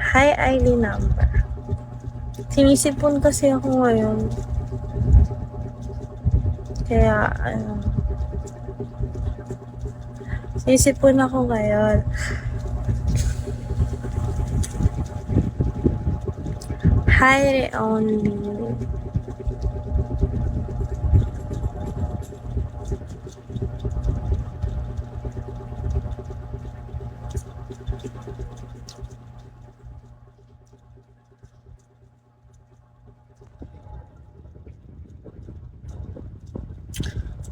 Hi, ID number. Sinisipon kasi ako ngayon. Kaya, sinisipon ako ngayon. Hi, only.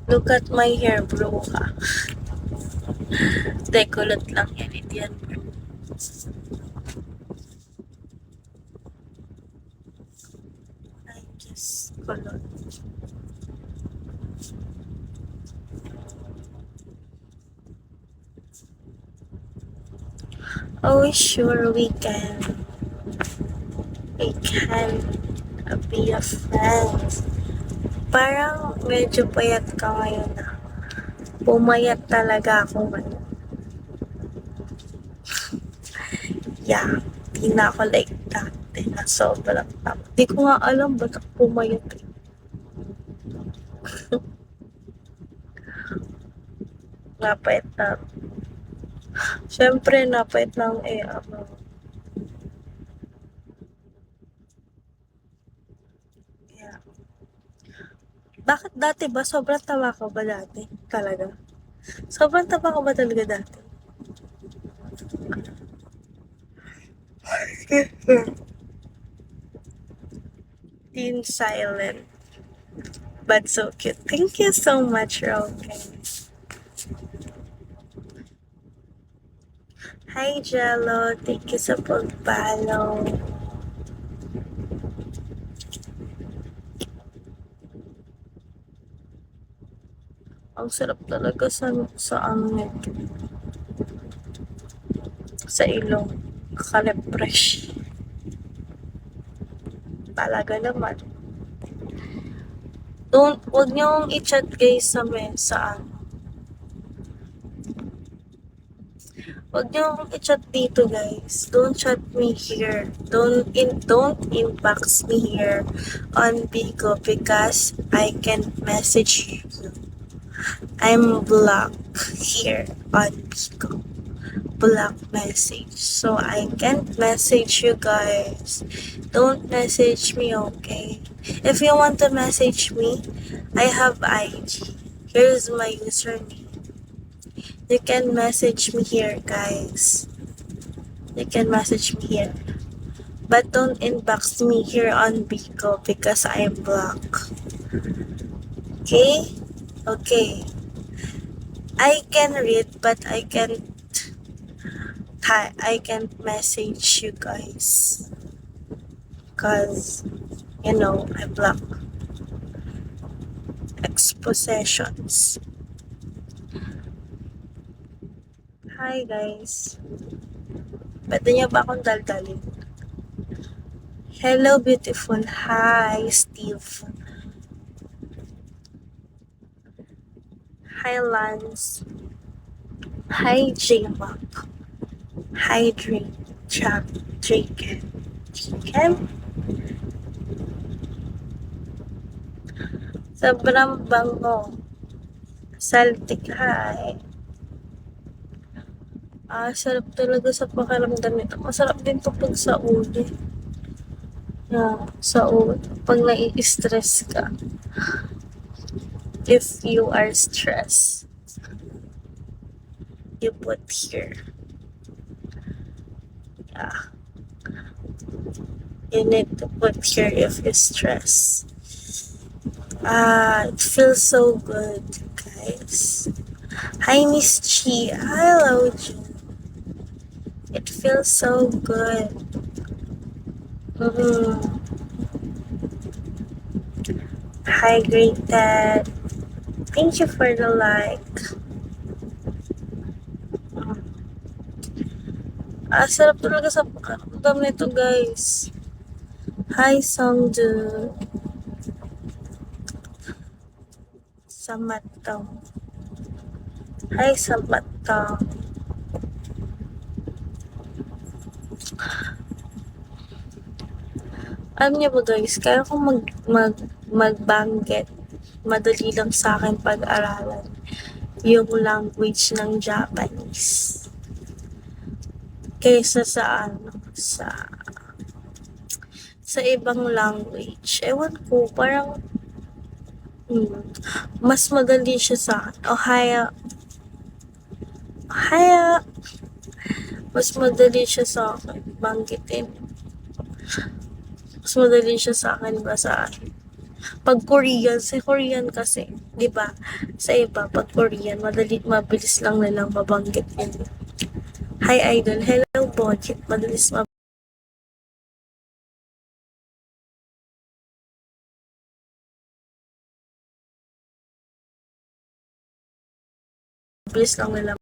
Look at my hair, bro ka. Decolate lang yan, hindi yan, bro. I just color. Oh, sure, we can. We can be a friend. Parang medyo payat ka ngayon na. Pumayat talaga ako ngayon. Yeah, di na ako like dati na sobrang tama. Di ko nga alam ba't ako pumayat eh. Napayat na. Siyempre, napayat lang eh. Yeah. Bakit dati ba? Sobrang taba ka ba dati? Talaga? Sobrang taba ka ba talaga dati? Teen silent. But so cute. Thank you so much, Roque. Hi, Jello. Thank you sa pag-follow. Ang sarap talaga sa ano nito. Sa ilong. Kakalipresh. Talaga naman. Huwag niyong i-chat guys sa ano. Huwag niyong i-chat dito guys. Don't chat me here. Don't inbox me here on Bigo because I can't message you. I'm blocked here on Bigo. Block message. So I can't message you guys. Don't message me, okay? If you want to message me, I have IG. Here's my username. You can message me here, guys. You can message me here. But don't inbox me here on Bigo because I am blocked. Okay? Okay. I can read, but I can't message you guys. Because, I block expositions. Hi guys. Pwede niyo ba akong daldalin? Hello beautiful. Hi Steve. Hi Lance. Hi J-Mac. Hi Drake. Drake. Chicken. Sobrang bango. Saltik. Hi. Sarap talaga sa pakiramdam nito. Masarap din to pag sa uli. Sa uli. Pag nai-stress ka. If you are stressed, you put here. Yeah. You need to put here if you're stressed. It feels so good, guys. Hi, Miss Chi. Hello, June. It feels so good. Hi, great dad. Thank you for the like. Sarap talaga sa pakiramdam nito, guys. Hi, Songdu. sa mata mo. Hi sa mata. Alam niyo ba guys, kaya kong mag-Banggit. Madali lang sa akin pag-aralan yung language ng Japanese. Kaysa sa sa ibang language. Ewan ko, parang mas madali siya sa akin. Ohaya. Mas madali siya sa akin banggitin. Mas madali siya sa akin basahin. Pag Korean, sa Korean kasi, 'di ba? Sa iba, pag Korean, mabilis lang nilang mabanggit yun. Hi idol, hello Bojit, mabilis lang nila